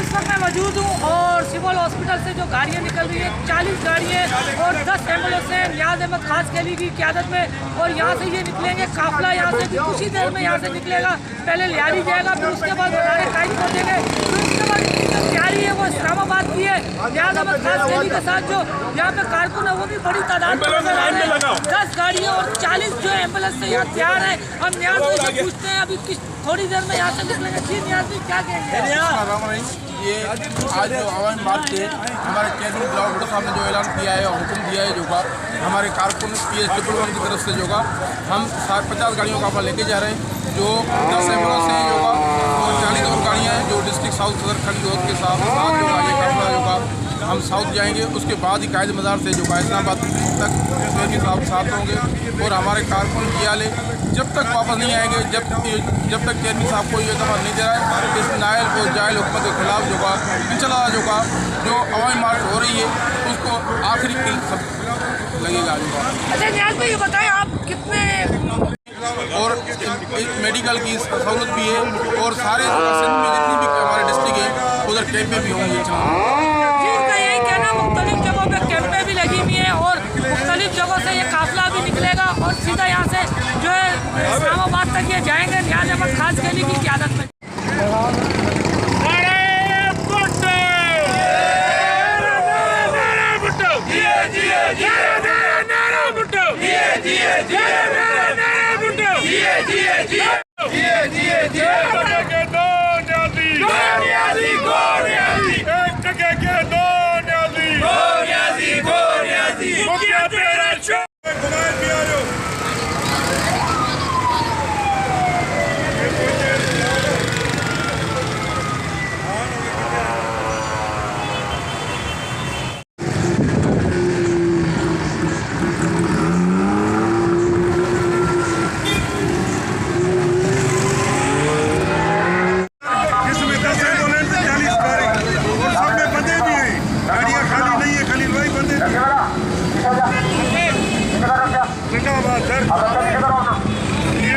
इस वक्त मैं मौजूद हूँ और सिविल हॉस्पिटल से जो गाड़ियाँ निकल रही है 40 गाड़ियाँ और 10 एम्बुलेंस हैं नियाज अहमद खास कैली की क़यादत में। और यहाँ से ये निकलेंगे काफिला, यहाँ से कुछ ही देर में यहाँ से निकलेगा। पहले लियारी जाएगा, फिर उसके बाद बटारे कायम कर देंगे, फिर उसके बाद जो तैयारी है वो इस्लामाबाद की है। नियाज अहमद खास कैली के साथ जो यहाँ पे कारकुन है वो भी बड़ी तादाद में नजर आ रहे हैं। 10 गाड़ियाँ और 40 जो एम्बुलेंस से यहाँ तैयार है। हम नियाज से पूछते हैं अभी थोड़ी देर में यहाँ से निकलेंगे। जी नियाज जी क्या कहेंगे? ये आज जो अवामी मार्च से हमारे केंद्रीय ब्लॉक बड़ो साहब ने जो ऐलान किया है, हुक्म दिया है, जो का हमारे कारकुन PH1 की तरफ से जो का हम 50 गाड़ियों का अपना लेके जा रहे हैं। जो 10 एम्बुलेंस हैं जो का और 40 और गाड़ियाँ हैं जो डिस्ट्रिक्ट साउथ सदर खंड जोत के साथ जो का ये काफिला जो का हम साउथ जाएंगे। उसके बाद ही कायद मदार से जो का इस्लामाबाद तक के साथ होंगे। और हमारे कारकुन जियाले जब तक वापस नहीं आएंगे, जब तक चेयरमैन साहब को ये दफा नहीं दे रहा है इस नायल और जायल हुकूमत के खिलाफ जो का पिछला जो अवामी मार्च हो रही है उसको आखिरी किल सब लगेगा। अच्छा नियाज भाई ये बताएं आप कितने और मेडिकल की सहूलत भी है और सारे सिंध में जितनी भी हमारे डिस्ट्रिक्ट है उधर कैंपें भी होंगी। इनका यही कहना मुख्तलिफ जगहों पे कैंपें भी लगी हुई हैं और मुख्तलिफ जगहों से ये काफिला भी निकलेगा और सीधा यहाँ से जो है इस्लामाबाद तक ये जाएंगे नियाज अहमद खास कैली की क़यादत में। जिंदाबाद सर, ये